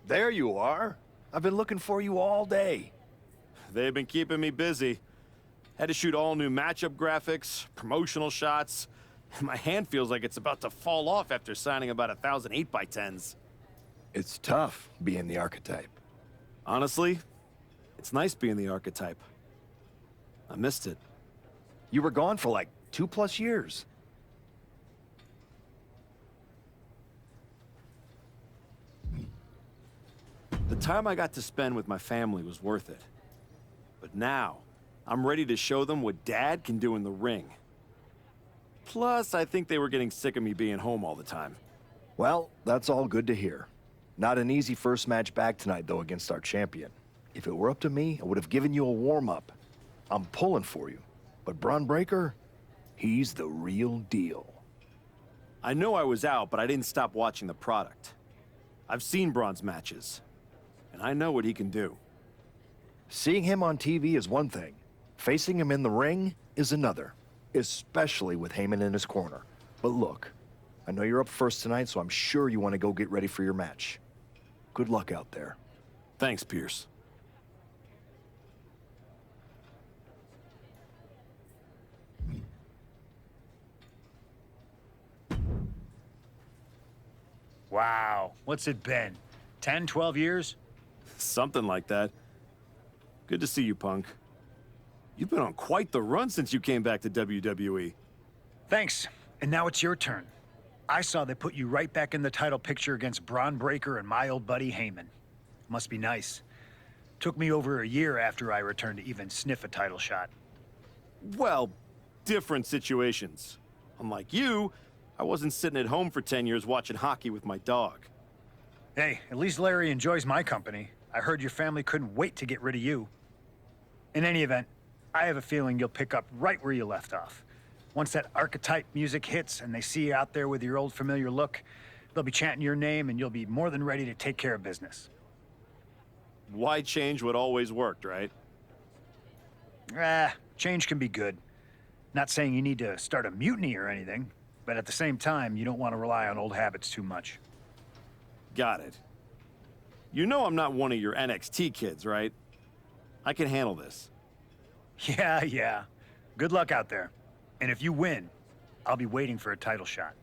There you are. I've been looking for you all day. They've been keeping me busy. Had to shoot all new matchup graphics, promotional shots. My hand feels like it's about to fall off after signing about 1,000 8x10s. It's tough being the archetype. Honestly, it's nice being the archetype. I missed it. You were gone for like 2+ years. The time I got to spend with my family was worth it. But now, I'm ready to show them what Dad can do in the ring. Plus, I think they were getting sick of me being home all the time. Well, that's all good to hear. Not an easy first match back tonight, though, against our champion. If it were up to me, I would have given you a warm-up. I'm pulling for you. But Braun Breaker, he's the real deal. I know I was out, but I didn't stop watching the product. I've seen Braun's matches, and I know what he can do. Seeing him on TV is one thing. Facing him in the ring is another. Especially with Heyman in his corner. But look, I know you're up first tonight, so I'm sure you want to go get ready for your match. Good luck out there. Thanks, Pierce. Wow, what's it been? 10, 12 years? Something like that. Good to see you, Punk. You've been on quite the run since you came back to WWE. Thanks, and now it's your turn. I saw they put you right back in the title picture against Braun Breaker and my old buddy Heyman. Must be nice. Took me over a year after I returned to even sniff a title shot. Well, different situations. Unlike you, I wasn't sitting at home for 10 years watching hockey with my dog. Hey, at least Larry enjoys my company. I heard your family couldn't wait to get rid of you. In any event, I have a feeling you'll pick up right where you left off. Once that archetype music hits and they see you out there with your old familiar look, they'll be chanting your name and you'll be more than ready to take care of business. Why change what always worked, right? Change can be good. Not saying you need to start a mutiny or anything, but at the same time, you don't want to rely on old habits too much. Got it. You know I'm not one of your NXT kids, right? I can handle this. Yeah. Good luck out there. And if you win, I'll be waiting for a title shot.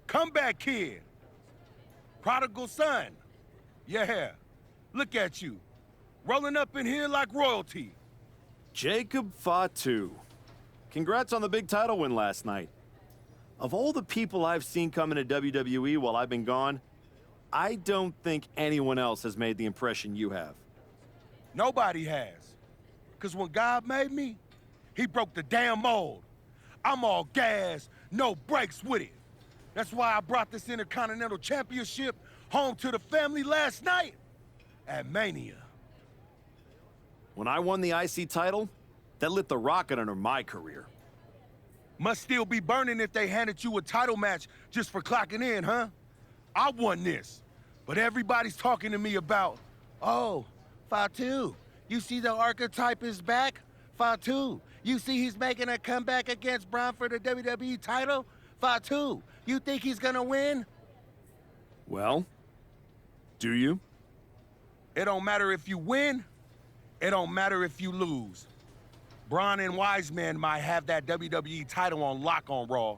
Comeback kid. Prodigal son. Yeah. Look at you. Rolling up in here like royalty. Jacob Fatu. Congrats on the big title win last night. Of all the people I've seen come into WWE while I've been gone, I don't think anyone else has made the impression you have. Nobody has. Because when God made me, he broke the damn mold. I'm all gas, no brakes with it. That's why I brought this Intercontinental Championship home to the family last night at Mania. When I won the IC title, that lit the rocket under my career. Must still be burning if they handed you a title match just for clocking in, huh? I won this, but everybody's talking to me about, oh, Fatu, you see the archetype is back? Fatu, you see he's making a comeback against Braun for the WWE title? Fatu, you think he's gonna win? Well, do you? It don't matter if you win, it don't matter if you lose. Braun and Wiseman might have that WWE title on lock on Raw,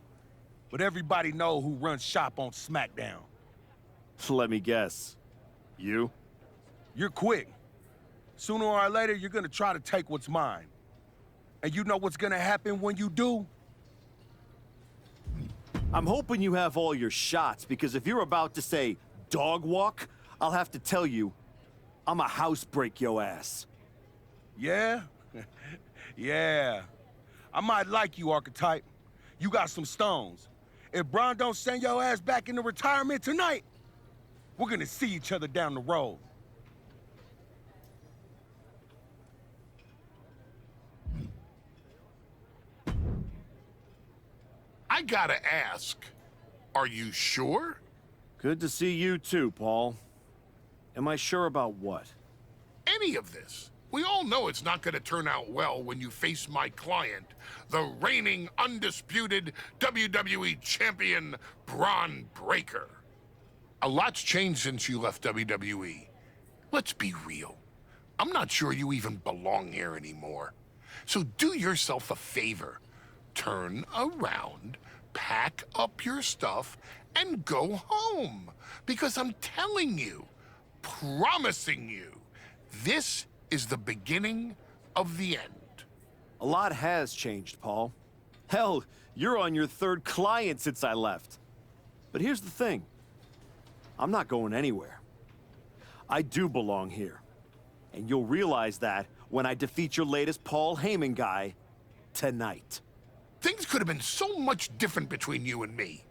but everybody know who runs shop on SmackDown. Let me guess. You? You're quick. Sooner or later, you're gonna try to take what's mine. And you know what's gonna happen when you do? I'm hoping you have all your shots, because if you're about to say dog walk, I'll have to tell you, I'm a house break yo ass. Yeah? Yeah. I might like you, Archetype. You got some stones. If Braun don't send your ass back into retirement tonight, we're gonna see each other down the road. I gotta ask, are you sure? Good to see you too, Paul. Am I sure about what? Any of this. We all know it's not going to turn out well when you face my client, the reigning, undisputed WWE Champion, Braun Breaker. A lot's changed since you left WWE. Let's be real. I'm not sure you even belong here anymore. So do yourself a favor. Turn around, pack up your stuff, and go home. Because I'm telling you, promising you, this is the beginning of the end. A lot has changed, Paul. Hell, you're on your third client since I left. But here's the thing. I'm not going anywhere. I do belong here. And you'll realize that when I defeat your latest Paul Heyman guy tonight. Things could have been so much different between you and me.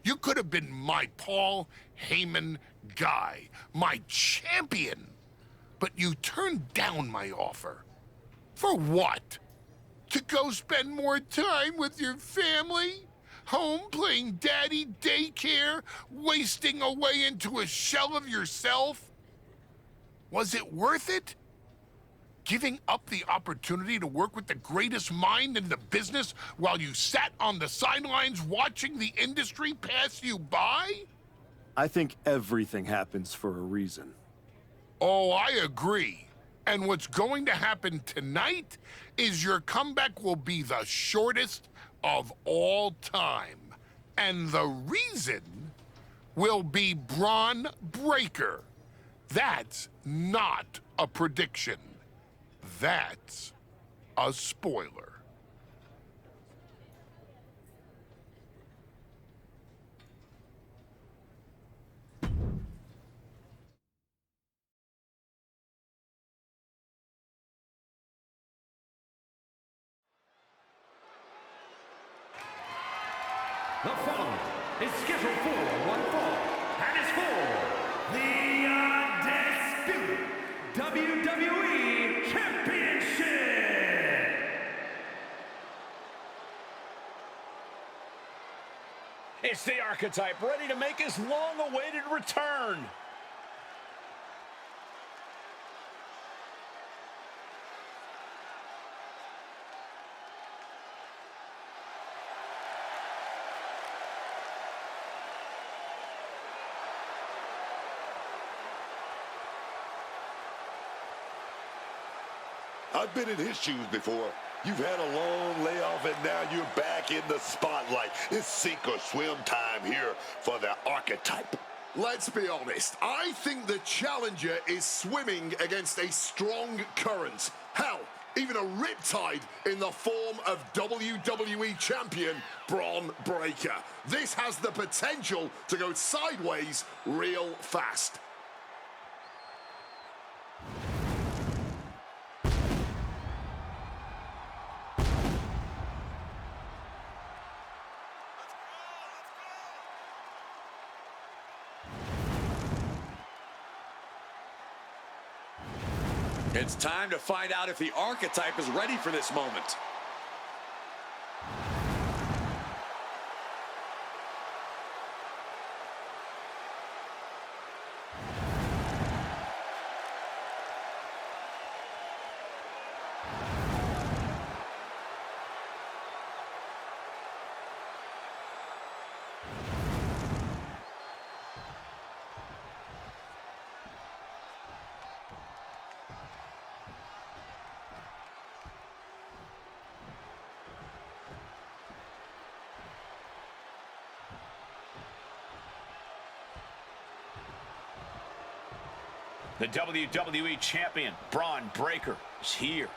You could have been my Paul Heyman guy, my champion. But you turned down my offer. For what? To go spend more time with your family? Home playing daddy daycare, wasting away into a shell of yourself? Was it worth it? Giving up the opportunity to work with the greatest mind in the business while you sat on the sidelines watching the industry pass you by? I think everything happens for a reason. Oh, I agree. And what's going to happen tonight is your comeback will be the shortest of all time. And the reason will be Braun Breaker. That's not a prediction. That's a spoiler. The following is scheduled for one fall and is for the undisputed WWE Championship. It's the Archetype ready to make his long-awaited return. I've been in his shoes before. You've had a long layoff and now you're back in the spotlight. It's sink or swim time here for the Archetype. Let's be honest, I think the challenger is swimming against a strong current. Hell, even a riptide in the form of WWE Champion Braun Breaker. This has the potential to go sideways real fast. It's time to find out if the Archetype is ready for this moment. The WWE Champion, Braun Breaker, is here.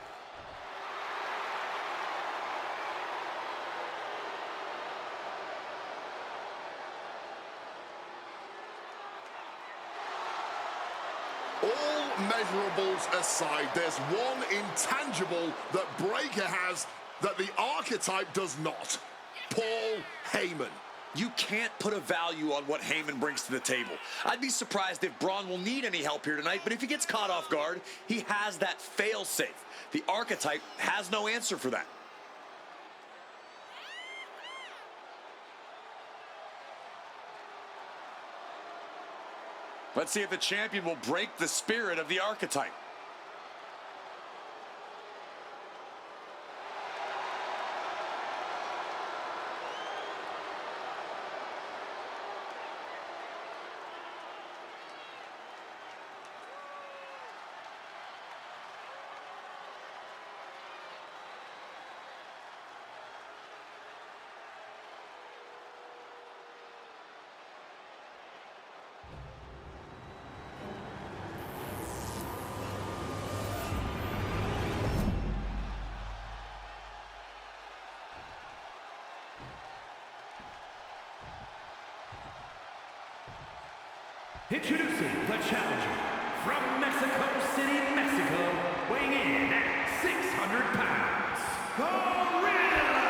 All measurables aside, there's one intangible that Breaker has that the Archetype does not. Paul Heyman. You can't put a value on what Heyman brings to the table. I'd be surprised if Braun will need any help here tonight, but if he gets caught off guard, he has that fail-safe. The Archetype has no answer for that. Let's see if the champion will break the spirit of the archetype. Introducing the challenger from Mexico City, Mexico, weighing in at 600 pounds, Gorilla!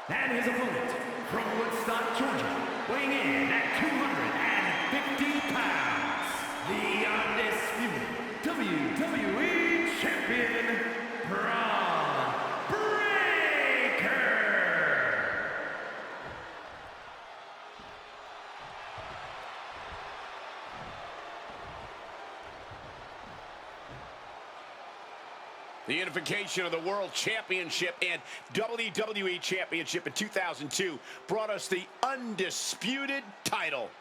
And his opponent from Woodstock, Georgia, weighing in at 250 pounds, the undisputed WWE Champion, Braun Breaker! The unification of the World Championship and WWE Championship in 2002 brought us the undisputed title.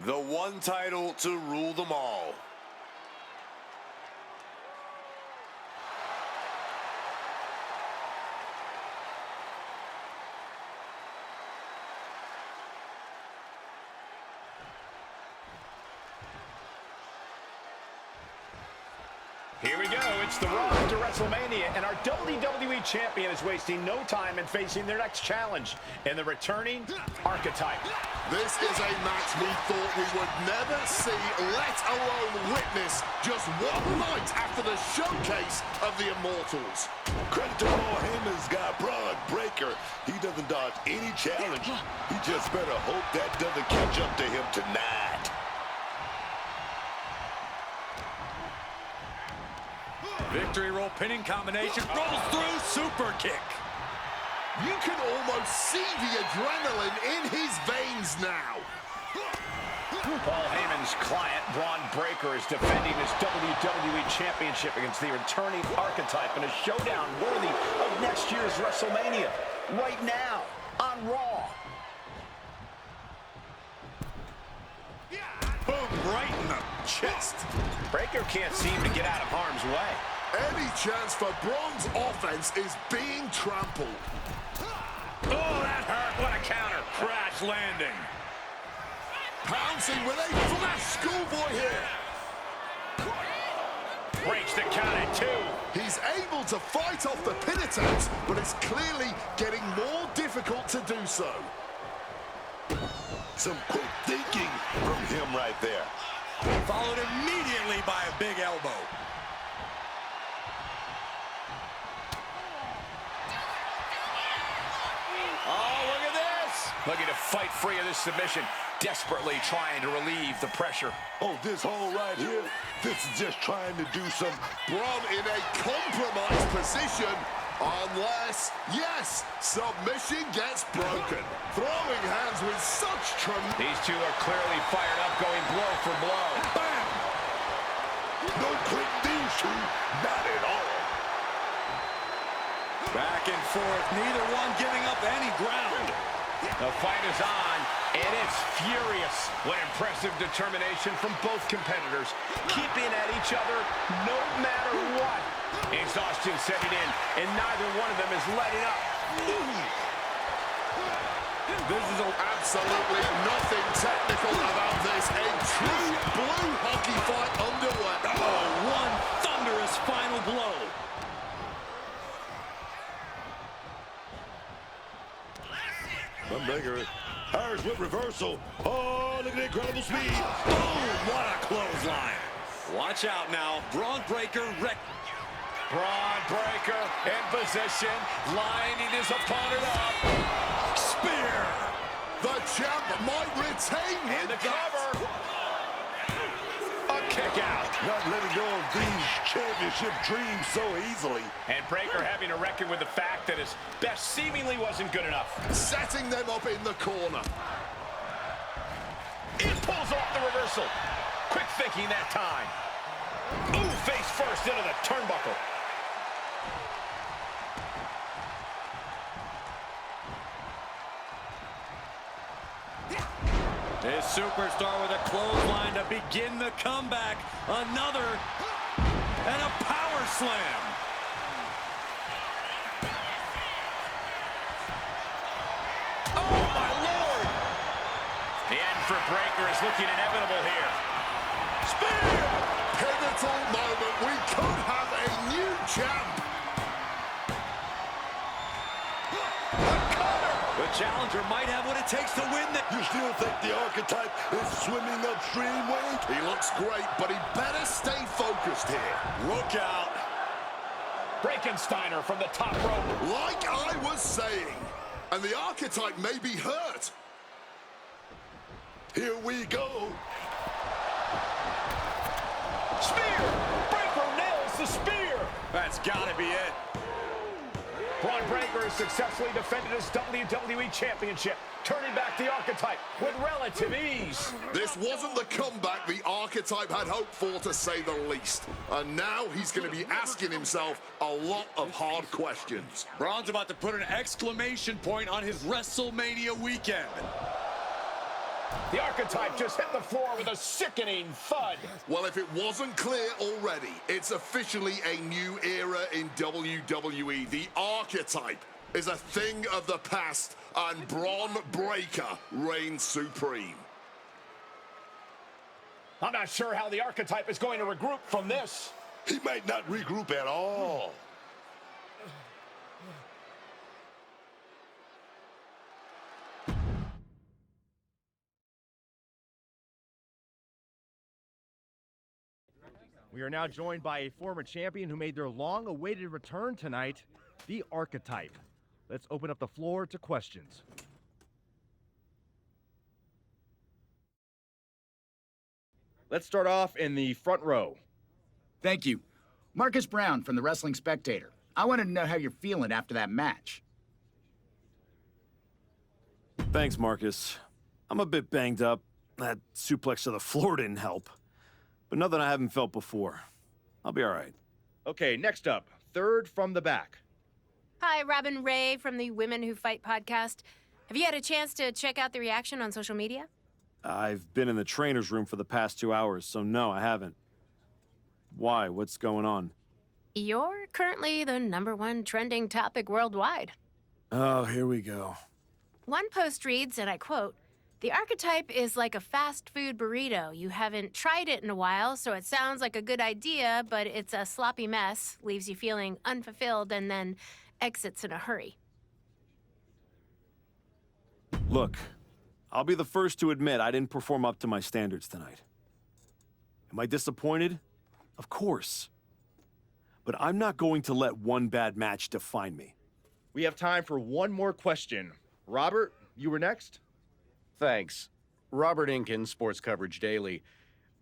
The one title to rule them all. Here we go. It's the road to WrestleMania, and our WWE Champion is wasting no time in facing their next challenge in the returning Archetype. This is a match we thought we would never see, let alone witness, just one night after the showcase of the Immortals. Credit to Paul Heyman's guy, Braun Breaker. He doesn't dodge any challenge. He just better hope that doesn't catch up to him tonight. Victory roll pinning combination, rolls through, super kick. You can almost see the adrenaline in his veins now. Paul Heyman's client, Braun Breaker, is defending his WWE Championship against the returning Archetype in a showdown worthy of next year's WrestleMania. Right now, on Raw. Boom, right in the chest. Breaker can't seem to get out of harm's way. Any chance for Braun's offense is being trampled. Oh, that hurt. What a counter. Crash landing. Pouncing with a flash schoolboy here. Breaks the count at 2. He's able to fight off the pin attempts, but it's clearly getting more difficult to do so. Some quick thinking from him right there. Followed immediately by a big elbow. Oh, look at this! Looking to fight free of this submission, desperately trying to relieve the pressure. Oh, this hole right here, this is just trying to do some... Braun in a compromised position, unless, yes, submission gets broken. Throwing hands with such tremendous... These two are clearly fired up, going blow for blow. Bam! No quick these two, not at all. Back and forth, neither one giving up any ground. The fight is on, and it's furious. What impressive determination from both competitors, keeping at each other no matter what. Exhaustion setting in, and neither one of them is letting up. This is absolutely nothing technical about this. A true blue hockey fight underway. Oh, one thunderous final blow. Breaker, Irish whip reversal. Oh, look at the incredible speed. Boom, what a clothesline. Watch out now, Braun Breaker Braun Breaker in position, lining his opponent up. spear. The champ might retain And the with that. cover. A kick out. Not letting go of these championship dreams so easily. And Breaker having to reckon with the fact that his best seemingly wasn't good enough. Setting them up in the corner. It pulls off the reversal. Quick thinking that time. Ooh, face first into the turnbuckle. This superstar with a clothesline to begin the comeback. Another, and a power slam. Oh, my Lord! The end for Breaker is looking inevitable here. Spear! Pivotal moment. We could have a new champ. The challenger might have what it takes to win this. You still think the archetype is swimming upstream, Wayne? He looks great, but he better stay focused here. Look out. Frankensteiner from the top rope. Like I was saying, and the archetype may be hurt. Here we go. Spear! Breaker nails the spear! That's gotta be it. Braun Breaker has successfully defended his WWE Championship, turning back the archetype with relative ease. This wasn't the comeback the archetype had hoped for, to say the least. And now he's going to be asking himself a lot of hard questions. Braun's about to put an exclamation point on his WrestleMania weekend. The archetype just hit the floor with a sickening thud. Well, if it wasn't clear already, it's officially a new era in WWE. The archetype is a thing of the past, and Braun Breaker reigns supreme. I'm not sure how the archetype is going to regroup from this. He might not regroup at all. We are now joined by a former champion who made their long-awaited return tonight, the Archetype. Let's open up the floor to questions. Let's start off in the front row. Thank you. Marcus Brown from the Wrestling Spectator. I wanted to know how you're feeling after that match. Thanks, Marcus. I'm a bit banged up. That suplex to the floor didn't help. But nothing I haven't felt before. I'll be all right. Okay, next up, third from the back. Hi, Robin Ray from the Women Who Fight podcast. Have you had a chance to check out the reaction on social media? I've been in the trainer's room for the past 2 hours, so no, I haven't. Why? What's going on? You're currently the #1 trending topic worldwide. Oh, here we go. One post reads, and I quote, "The archetype is like a fast food burrito. You haven't tried it in a while, so it sounds like a good idea, but it's a sloppy mess, leaves you feeling unfulfilled, and then exits in a hurry." Look, I'll be the first to admit I didn't perform up to my standards tonight. Am I disappointed? Of course. But I'm not going to let one bad match define me. We have time for one more question. Robert, you were next? Thanks. Robert Inkin, Sports Coverage Daily.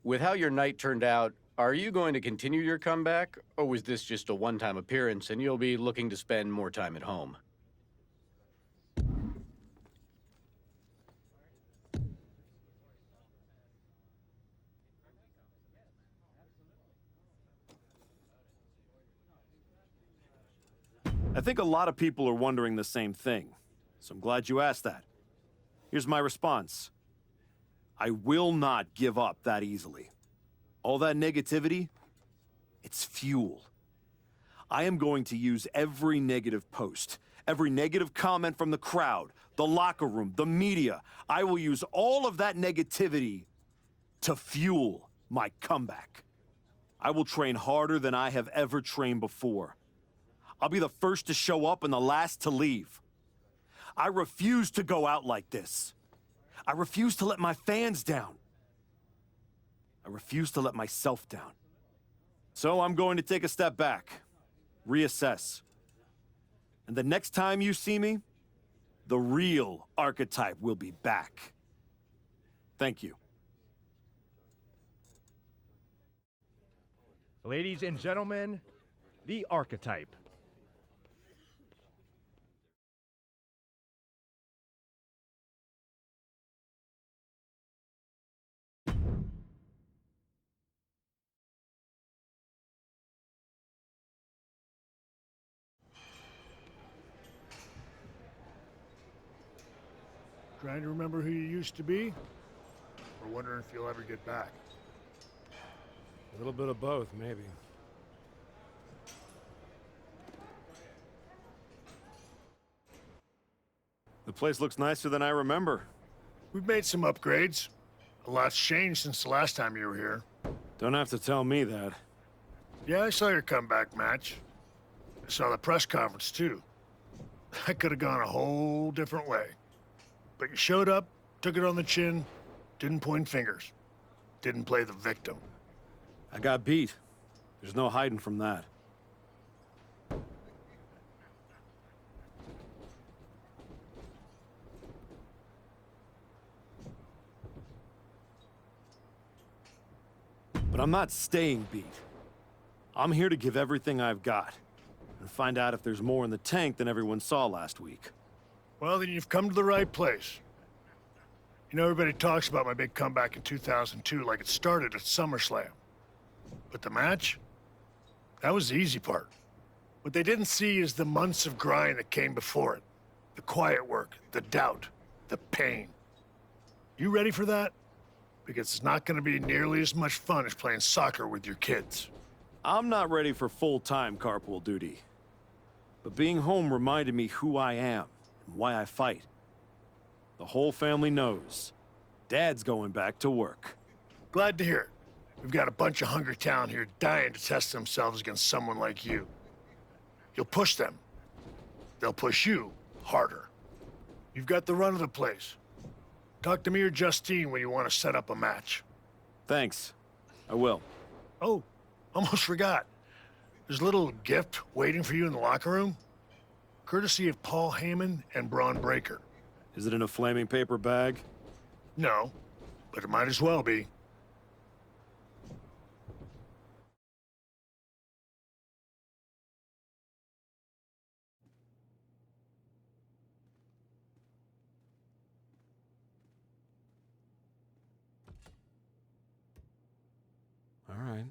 With how your night turned out, are you going to continue your comeback, or was this just a one-time appearance and you'll be looking to spend more time at home? I think a lot of people are wondering the same thing, so I'm glad you asked that. Here's my response. I will not give up that easily. All that negativity, it's fuel. I am going to use every negative post, every negative comment from the crowd, the locker room, the media. I will use all of that negativity to fuel my comeback. I will train harder than I have ever trained before. I'll be the first to show up and the last to leave. I refuse to go out like this. I refuse to let my fans down. I refuse to let myself down. So I'm going to take a step back, reassess. And the next time you see me, the real archetype will be back. Thank you. Ladies and gentlemen, the Archetype. Trying to remember who you used to be? Or wondering if you'll ever get back? A little bit of both, maybe. The place looks nicer than I remember. We've made some upgrades. A lot's changed since the last time you were here. Don't have to tell me that. Yeah, I saw your comeback match. I saw the press conference, too. That could have gone a whole different way. But you showed up, took it on the chin, didn't point fingers. Didn't play the victim. I got beat. There's no hiding from that. But I'm not staying beat. I'm here to give everything I've got and find out if there's more in the tank than everyone saw last week. Well, then you've come to the right place. You know, everybody talks about my big comeback in 2002 like it started at SummerSlam. But the match? That was the easy part. What they didn't see is the months of grind that came before it. The quiet work, the doubt, the pain. You ready for that? Because it's not going to be nearly as much fun as playing soccer with your kids. I'm not ready for full-time carpool duty. But being home reminded me who I am and why I fight. The whole family knows. Dad's going back to work. Glad to hear it. We've got a bunch of hungry talent here dying to test themselves against someone like you. You'll push them. They'll push you harder. You've got the run of the place. Talk to me or Justine when you want to set up a match. Thanks. I will. Oh, almost forgot. There's a little gift waiting for you in the locker room. Courtesy of Paul Heyman and Braun Breaker. Is it in a flaming paper bag? No, but it might as well be. All right.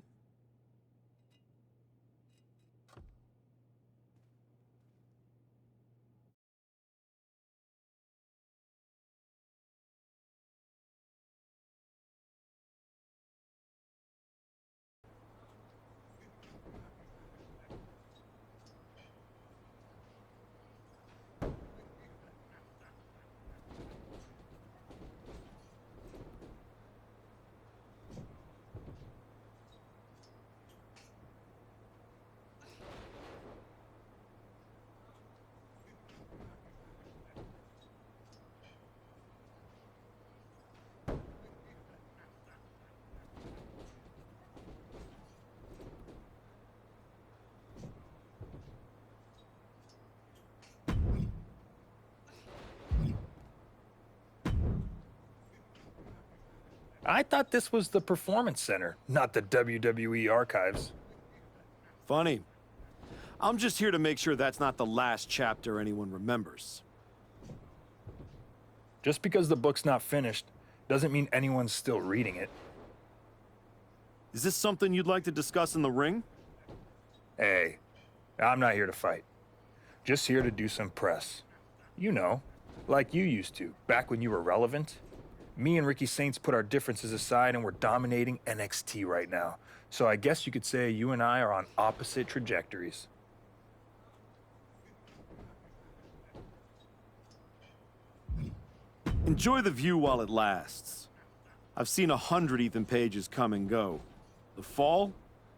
I thought this was the Performance Center, not the WWE Archives. Funny. I'm just here to make sure that's not the last chapter anyone remembers. Just because the book's not finished doesn't mean anyone's still reading it. Is this something you'd like to discuss in the ring? Hey, I'm not here to fight. Just here to do some press. You know, like you used to, back when you were relevant. Me and Ricky Saints put our differences aside and we're dominating NXT right now. So I guess you could say you and I are on opposite trajectories. Enjoy the view while it lasts. I've seen 100 Ethan Pages come and go. The fall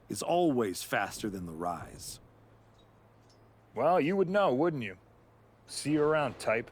is always faster than the rise. Well, you would know, wouldn't you? See you around, type.